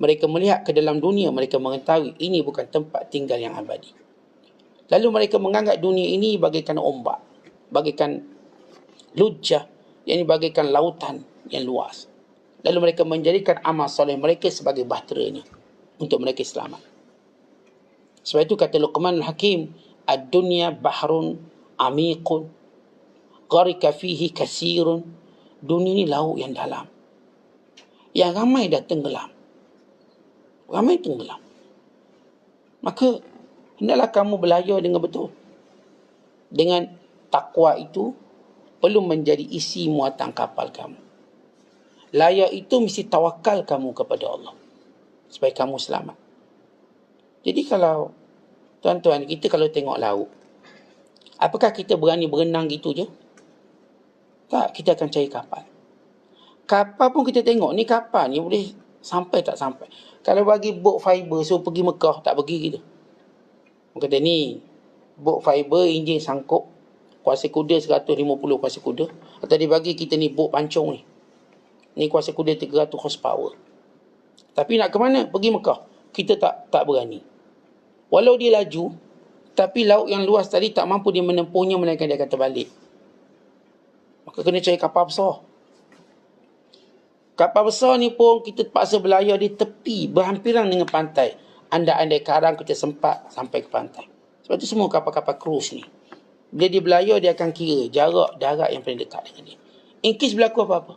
Mereka melihat ke dalam dunia, mereka mengetahui ini bukan tempat tinggal yang abadi. Lalu mereka menganggap dunia ini bagaikan ombak, bagaikan lujjah, yang bagaikan lautan yang luas. Lalu mereka menjadikan amal soleh mereka sebagai bahteranya untuk mereka selamat. Sebab itu kata Luqman Al-Hakim, ad-dunya bahrun amiqun gharika fihi kasirun. Dunia ni laut yang dalam, yang ramai dah tenggelam. Ramai tenggelam. Maka hendaklah kamu berlayar dengan betul. Dengan takwa itu perlu menjadi isi muatan kapal kamu. Layar itu mesti tawakal kamu kepada Allah supaya kamu selamat. Jadi kalau tuan-tuan, kita kalau tengok laut, apakah kita berani berenang gitu je? Tak, kita akan cari kapal. Kapal pun kita tengok, ni kapal ni boleh sampai tak sampai. Kalau bagi boat fiber suruh pergi Mekah, tak pergi kita. Orang kata ni, bot fiber, enjin sangkut, kuasa kuda 150 kuasa kuda. Atau dia bagi kita ni bot pancung ni. Ni kuasa kuda 300 horsepower. Tapi nak ke mana? Pergi Mekah. Kita tak berani. Walau dia laju, tapi laut yang luas tadi tak mampu dia menempuhnya, melainkan dia akan terbalik. Maka kena cari kapal besar. Kapal besar ni pun kita terpaksa berlayar di tepi, berhampiran dengan pantai. Andai-andai karang kita sempat sampai ke pantai. Sebab tu semua kapal-kapal cruise ni, bila dia berlayar, dia akan kira jarak darat yang paling dekat dengan dia. In case berlaku apa-apa.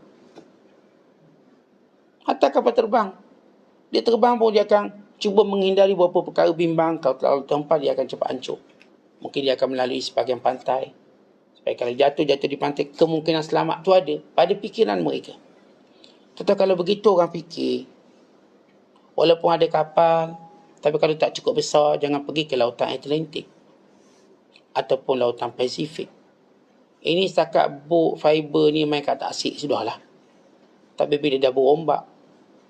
Hatta kapal terbang, dia terbang pun dia akan cuba menghindari beberapa perkara bimbang. Kalau terlalu tempat, dia akan cepat hancur. Mungkin dia akan melalui sebahagian pantai. Supaya kalau jatuh di pantai, kemungkinan selamat tu ada pada fikiran mereka. Tetapi kalau begitu orang fikir, walaupun ada kapal, tapi kalau tak cukup besar, jangan pergi ke lautan Atlantik ataupun lautan Pasifik. Ini setakat bot fiber ni main kat tasik sudahlah. Tapi bila dah berombak,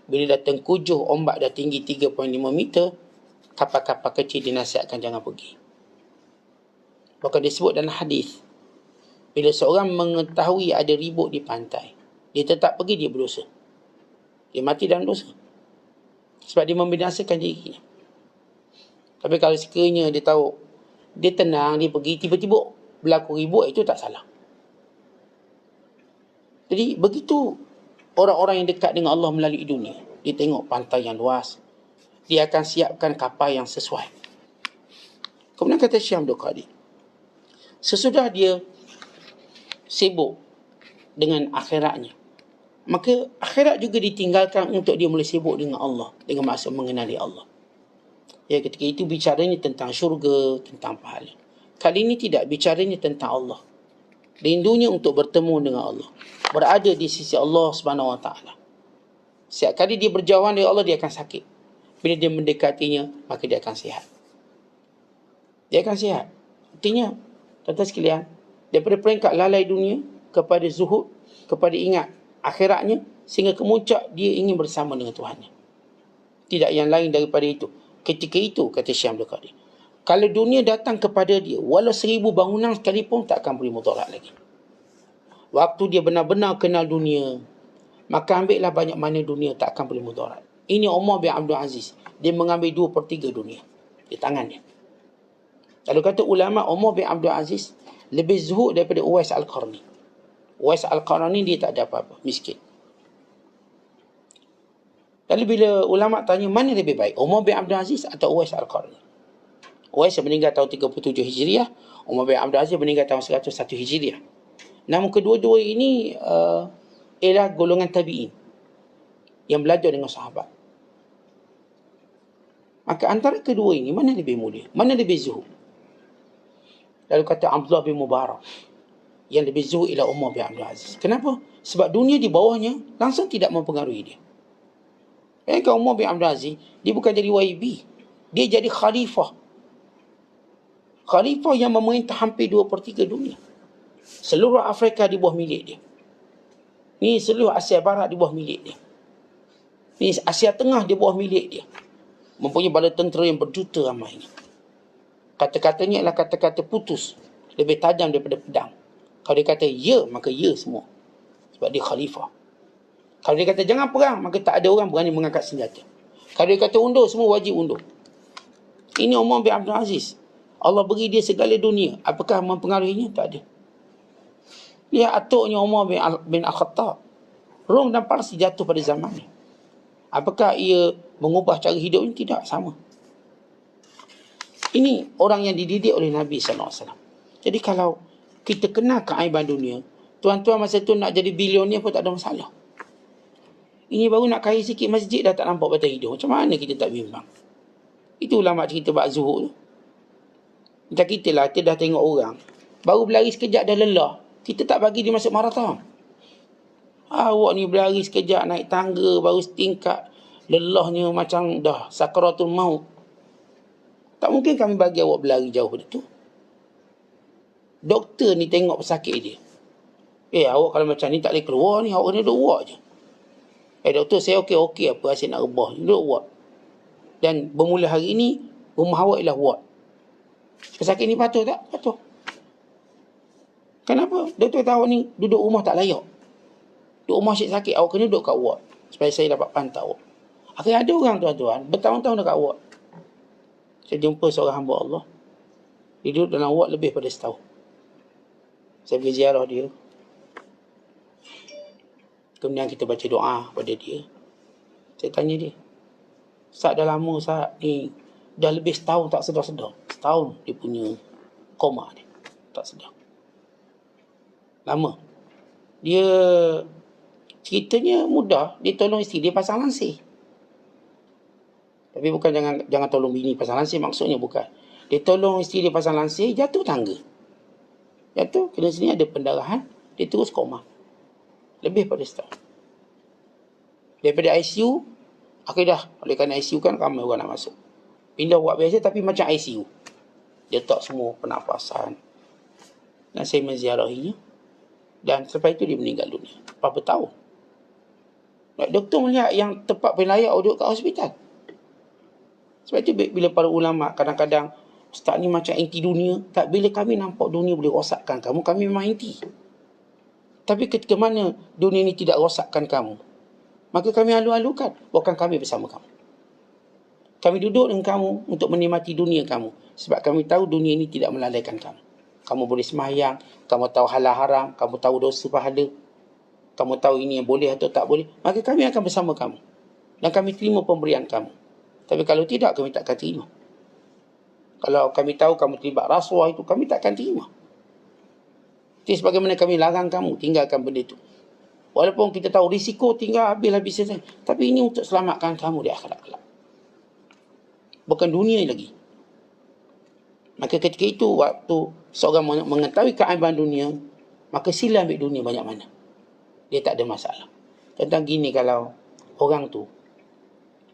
bila dah tengkujuh, ombak dah tinggi 3.5 meter, kapal-kapal kecil dinasihatkan jangan pergi. Bahkan disebut dalam hadis, bila seorang mengetahui ada ribut di pantai, dia tetap pergi, dia berdosa. Dia mati dalam dosa. Sebab dia membinasakan dirinya. Tapi kalau sekiranya dia tahu, dia tenang, dia pergi, tiba-tiba berlaku ribut, itu tak salah. Jadi begitu orang-orang yang dekat dengan Allah melalui dunia. Dia tengok pantai yang luas, dia akan siapkan kapal yang sesuai. Kemudian kata Syekh Abdul Qadir, sesudah dia sibuk dengan akhiratnya, maka akhirat juga ditinggalkan untuk dia mula sibuk dengan Allah, dengan maksud mengenali Allah. Ya, ketika itu bicaranya tentang syurga, tentang pahala. Kali ini tidak, bicaranya tentang Allah. Rindunya untuk bertemu dengan Allah, berada di sisi Allah Subhanahu Wa Taala. Setiap kali dia berjauhan dari Allah, dia akan sakit. Bila dia mendekatinya, maka dia akan sihat. Dia akan sihat. Artinya, tuan-tuan sekalian, daripada peringkat lalai dunia kepada zuhud, kepada ingat akhiratnya, sehingga kemuncak dia ingin bersama dengan Tuhannya. Tidak yang lain daripada itu. Ketika itu, kata Syekh Abdul Qadir, kalau dunia datang kepada dia, walau 1000 bangunan sekalipun, tak akan boleh mudarat lagi. Waktu dia benar-benar kenal dunia, maka ambillah banyak mana dunia, tak akan boleh mudarat. Ini Umar bin Abdul Aziz. Dia mengambil 2/3 dunia di tangannya. Lalu kata ulama, Umar bin Abdul Aziz lebih zuhud daripada Uwais Al-Qarni. Uwais Al-Qarni dia tak ada apa-apa, miskin. Lalu bila ulama tanya mana lebih baik, Umar bin Abdul Aziz atau Uwais Al-Qarni? Uwais meninggal tahun 37 Hijriah, Umar bin Abdul Aziz meninggal tahun 101 Hijriah. Namun kedua-dua ini ialah golongan tabi'in yang belajar dengan sahabat. Maka antara kedua ini, mana lebih mulia? Mana lebih zuhud? Lalu kata Abdullah bin Mubarak, yang lebih zuhud ialah Umar bin Abdul Aziz. Kenapa? Sebab dunia di bawahnya langsung tidak mempengaruhi dia. Kan Umar bin Abdul Aziz, dia bukan jadi YB, dia jadi khalifah. Khalifah yang memerintah hampir 2/3 dunia. Seluruh Afrika di bawah milik dia. Ni seluruh Asia Barat di bawah milik dia. Ni Asia Tengah di bawah milik dia. Mempunyai bala tentera yang berjuta ramainya. Kata-katanya adalah kata-kata putus, lebih tajam daripada pedang. Kalau dia kata ya, maka ya semua. Sebab dia khalifah. Kalau dia kata jangan perang, maka tak ada orang berani mengangkat senjata. Kalau dia kata undur, semua wajib undur. Ini Umar bin Abdul Aziz. Allah beri dia segala dunia. Apakah mempengaruhinya? Tak ada. Dia atuknya Umar bin Al-Khattab. Rom dan Parsi jatuh pada zaman ini. Apakah ia mengubah cara hidup ini? Tidak, sama. Ini orang yang dididik oleh Nabi SAW. Jadi kalau kita kenal keaiban dunia, tuan-tuan masa tu nak jadi bilioner pun tak ada masalah. Ini baru nak kaya sikit masjid dah tak nampak batang hidung. Macam mana kita tak bimbang? Itu ulama cerita bab zuhud tu. Macam kita lah, kita dah tengok orang baru berlari sekejap dah lelah, kita tak bagi dia masuk maraton. Awak ni berlari sekejap naik tangga baru setingkat, lelahnya macam dah sakaratul maut. Tak mungkin kami bagi awak berlari jauh pada tu. Doktor ni tengok pesakit dia. Awak kalau macam ni tak boleh keluar ni, awak kena duduk ward je. Doktor saya okey apa asyik nak rebah, duduk ward. Dan bermula hari ini rumah awak ialah ward. Pesakit ni patuh tak? Patuh. Kenapa? Doktor tahu ni duduk rumah tak layak. Duduk rumah asyik sakit, awak kena duduk kat ward. Supaya saya dapat pantau. Akhirnya ada orang tuan-tuan, bertahun-tahun dekat ward. Saya jumpa seorang hamba Allah. Dia duduk dalam ward lebih pada setahun. Saya pergi ziarah dia. Kemudian kita baca doa pada dia. Saya tanya dia, Ustaz dah lama Ustaz ni, dah lebih setahun tak sedar-sedar. Setahun dia punya koma dia, tak sedar. Lama. Dia ceritanya mudah, dia tolong isteri dia pasang lansir. Tapi bukan jangan tolong bini pasang lansir, maksudnya bukan. Dia tolong isteri dia pasang lansir, jatuh tangga. Jatuh, kena sini ada pendarahan, dia terus koma. Lebih pada setahun. Daripada ICU, akhirnya dah. Oleh kerana ICU kan ramai orang nak masuk. Pindah buat biasa tapi macam ICU. Dia tak semua pernafasan. Dan saya menziarahinya. Dan selepas itu dia meninggal dunia. Berapa tahun? Doktor melihat yang tepat penlayak duduk kat hospital. Sebab itu bila para ulama kadang-kadang, Ustaz ni macam anti dunia. Tak, bila kami nampak dunia boleh rosakkan kamu, kami memang anti. Tapi ketika mana dunia ni tidak rosakkan kamu, maka kami alu-alukan, bukan kami bersama kamu. Kami duduk dengan kamu untuk menikmati dunia kamu. Sebab kami tahu dunia ini tidak melalaikan kamu. Kamu boleh sembahyang, kamu tahu halal haram, kamu tahu dosa pahala, kamu tahu ini yang boleh atau tak boleh, maka kami akan bersama kamu. Dan kami terima pemberian kamu. Tapi kalau tidak, kami tak akan terima. Kalau kami tahu kamu terlibat rasuah itu, kami tak akan terima. Jadi sebagaimana kami larang kamu, tinggalkan benda itu. Walaupun kita tahu risiko tinggal habis-habis saja. Tapi ini untuk selamatkan kamu di akhirat kelak. Bukan dunia lagi. Maka ketika itu, waktu seorang mengetahui keaiban dunia, maka sila ambil dunia banyak mana. Dia tak ada masalah. Tentang gini, kalau orang tu,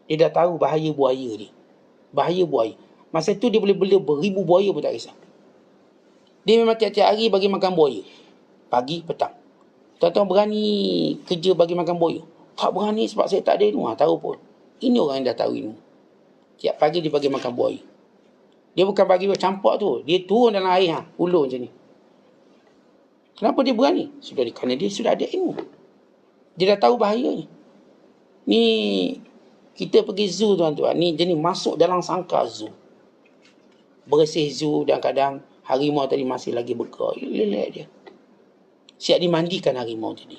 dia dah tahu bahaya buaya dia. Bahaya buaya. Masa tu dia boleh bela beribu buaya pun tak kisah. Dia memang tiap-tiap hari bagi makan buaya. Pagi, petang. Tuan-tuan berani kerja bagi makan buaya? Tak berani sebab saya tak ada ilmu. Tahu pun. Ini orang yang dah tahu ilmu. Tiap pagi dia bagi makan buaya. Dia bukan bagi campak tu. Dia turun dalam air. Ulur macam ni. Kenapa dia berani? Kerana dia sudah ada ilmu. Dia dah tahu bahayanya. Ni kita pergi zoo tuan-tuan. Ni jenis masuk dalam sangkar zoo. Bersih zoo dan kadang harimau tadi masih lagi bekal. Lelek dia. Siap dimandikan harimau tadi.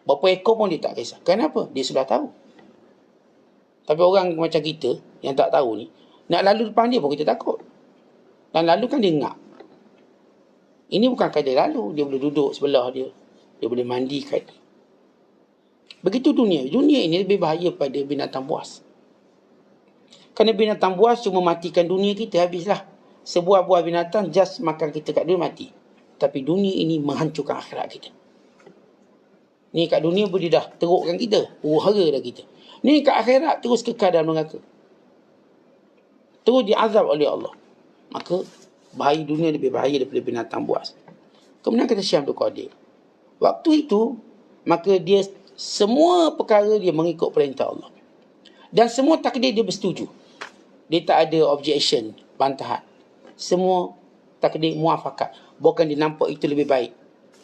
Berapa ekor pun dia tak kisah. Kenapa? Dia sudah tahu. Tapi orang macam kita yang tak tahu ni, nak lalu depan dia pun kita takut. Dan lalu kan dia ngap. Ini bukan kadar lalu. Dia boleh duduk sebelah dia. Dia boleh mandikan. Begitu dunia. Dunia ini lebih bahaya pada binatang buas. Kerana binatang buas cuma matikan dunia kita, habislah. Sebuah buah binatang just makan kita kat dia mati. Tapi dunia ini menghancurkan akhirat kita. Ni kat dunia boleh dah terukkan kita. Huru-hara dah kita. Ni kat akhirat terus kekal dalam neraka. Terus diazab oleh Allah. Maka bahaya dunia lebih bahaya daripada binatang buas. Kemudian kata Syekh Abdul Qadir, waktu itu maka dia semua perkara dia mengikut perintah Allah. Dan semua takdir dia bersetuju. Dia tak ada objection, bantahan. Semua takdir muafakat. Bukan dia nampak itu lebih baik.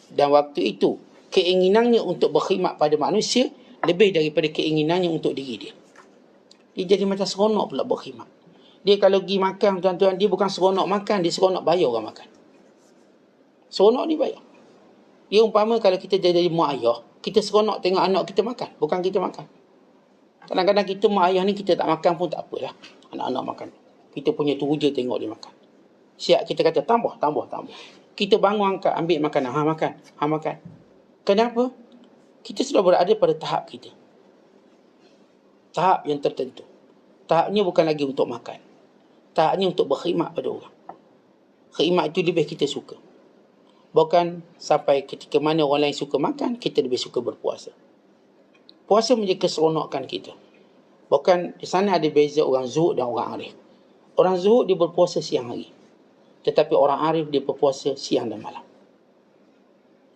Dan waktu itu keinginannya untuk berkhidmat pada manusia lebih daripada keinginannya untuk diri dia. Dia jadi macam seronok pula berkhidmat. Dia kalau pergi makan tuan-tuan, dia bukan seronok makan, dia seronok bayar orang makan. Seronok ni bayar. Dia umpama kalau kita jadi mak ayah, kita seronok tengok anak kita makan, bukan kita makan. Kadang-kadang kita mak ayah ni kita tak makan pun tak apalah. Anak-anak makan. Kita punya teruja tengok dia makan. Siap kita kata tambah. Kita bangun angkat, ambil makanan, makan. Kenapa? Kita sudah berada pada tahap kita. Tahap yang tertentu. Tahapnya bukan lagi untuk makan. Tahapnya untuk berkhidmat pada orang. Khidmat itu lebih kita suka. Bukan sampai ketika mana orang lain suka makan, kita lebih suka berpuasa. Puasa menjadi keseronokan kita. Bukan di sana ada beza orang zuhud dan orang arif. Orang zuhud dia berpuasa siang hari. Tetapi orang arif dia berpuasa siang dan malam.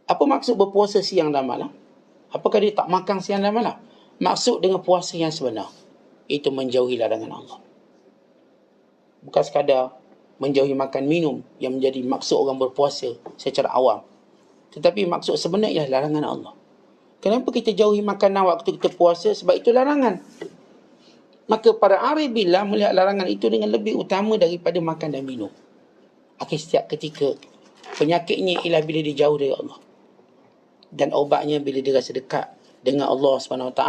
Apa maksud berpuasa siang dan malam? Apakah dia tak makan siang dan malam? Maksud dengan puasa yang sebenar, itu menjauhi larangan Allah. Bukan sekadar menjauhi makan minum yang menjadi maksud orang berpuasa secara awam. Tetapi maksud sebenarnya ialah larangan Allah. Kenapa kita jauhi makanan waktu kita puasa? Sebab itu larangan. Maka para arif billah melihat larangan itu dengan lebih utama daripada makan dan minum. Akhir setiap ketika penyakitnya ialah bila dia jauh dari Allah. Dan obatnya bila dia rasa dekat dengan Allah SWT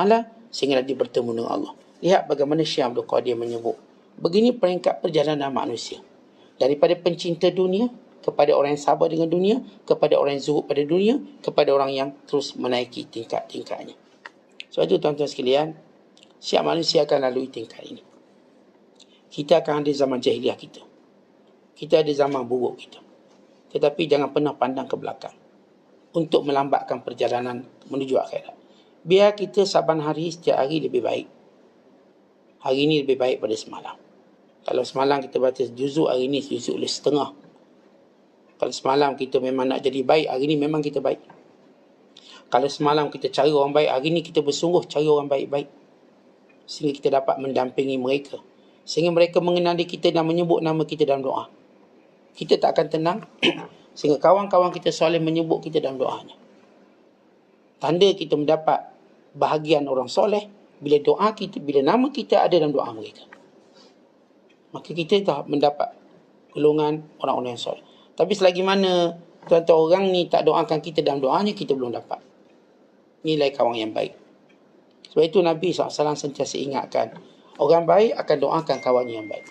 sehingga dia bertemu dengan Allah. Lihat bagaimana Syekh Abdul Qadir menyebut. Begini peringkat perjalanan manusia. Daripada pencinta dunia kepada orang yang sabar dengan dunia, kepada orang yang zuhud pada dunia, kepada orang yang terus menaiki tingkat-tingkatnya. Sebab itu tuan-tuan sekalian, setiap manusia akan lalui tingkat ini. Kita akan ada zaman jahiliah kita. Kita ada zaman buruk kita. Tetapi jangan pernah pandang ke belakang untuk melambatkan perjalanan menuju akhirat. Biar kita saban hari, setiap hari lebih baik. Hari ini lebih baik pada semalam. Kalau semalam kita baca juzuk, hari ini juzuk lebih setengah. Kalau semalam kita memang nak jadi baik, hari ini memang kita baik. Kalau semalam kita cari orang baik, hari ini kita bersungguh cari orang baik-baik. Sehingga kita dapat mendampingi mereka. Sehingga mereka mengenali kita dan menyebut nama kita dalam doa. Kita tak akan tenang sehingga kawan-kawan kita soleh menyebut kita dalam doanya. Tanda kita mendapat bahagian orang soleh bila doa kita, bila nama kita ada dalam doa mereka. Maka kita dah mendapat golongan orang-orang yang soleh. Tapi selagi mana tuan-tuan orang ni tak doakan kita dalam doanya, kita belum dapat nilai kawan yang baik. Sebab itu Nabi SAW sentiasa ingatkan, orang baik akan doakan kawannya yang baik.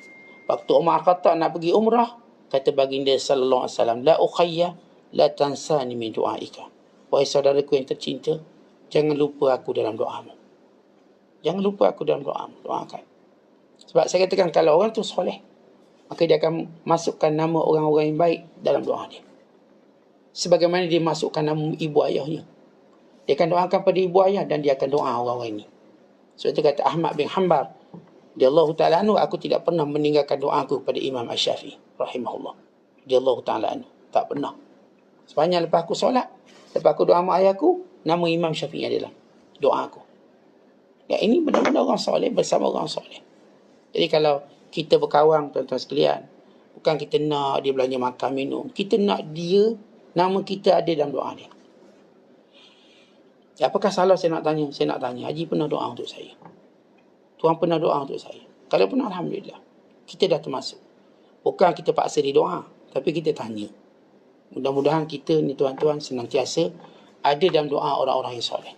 Waktu Umar Khattab nak pergi umrah, kata baginda sallallahu alaihi wasallam, la ukhayya la tansani min du'aika. Wahai saudaraku yang tercinta, jangan lupa aku dalam doamu. Jangan lupa aku dalam doamu. Doakan. Sebab saya katakan kalau orang tu soleh, maka dia akan masukkan nama orang-orang yang baik dalam doa dia. Sebagaimana dia masukkan nama ibu ayahnya. Dia akan doakan pada ibu ayah dan dia akan doa orang-orang ini. Sebab itu kata Ahmad bin Hanbal, radhiyallahu ta'ala anhu, aku tidak pernah meninggalkan doaku kepada Imam Asy-Syafi'i rahimahullah. Radhiyallahu ta'ala anhu. Tak pernah. Sepanjang lepas aku solat, lepas aku doa mak ayahku, nama Imam Syafi'i adalah doa aku. Ya, ini benar-benar orang soleh bersama orang soleh. Jadi kalau kita berkawan tuan-tuan sekalian, bukan kita nak dia belanja makan minum, kita nak dia, nama kita ada dalam doa dia. Ya, apakah salah saya nak tanya? Saya nak tanya, Haji pernah doa untuk saya? Tuhan pernah doa untuk saya? Kalau pernah, alhamdulillah. Kita dah termasuk. Bukan kita paksa dia doa, tapi kita tanya. Mudah-mudahan kita ni tuan-tuan senantiasa ada dalam doa orang-orang yang soleh.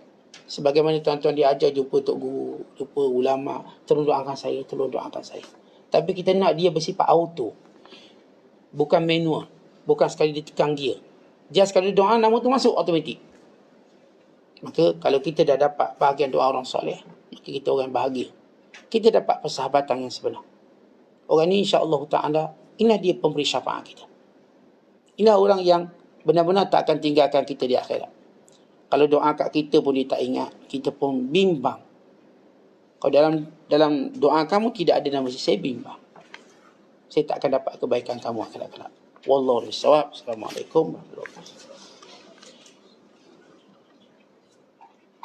Sebagaimana tuan-tuan diajar jumpa tok guru, jumpa ulama, tolong doakan saya, tolong doakan saya. Tapi kita nak dia bersifat auto. Bukan manual. Bukan sekali ditekan gear. Just sekali doa, nama tu masuk automatik. Maka kalau kita dah dapat bahagian doa orang soleh, maka kita orang bahagia. Kita dapat persahabatan yang sebenar. Orang ni insya-Allah ta'ala, inilah dia pemberi syafaat kita. Inilah orang yang benar-benar tak akan tinggalkan kita di akhirat. Kalau doa kat kita pun dia tak ingat, kita pun bimbang. Kalau dalam doa kamu tidak ada nama saya bimbang. Saya tak akan dapat kebaikan kamu akhirat. Wallahu a'lam. Assalamualaikum warahmatullahi wabarakatuh.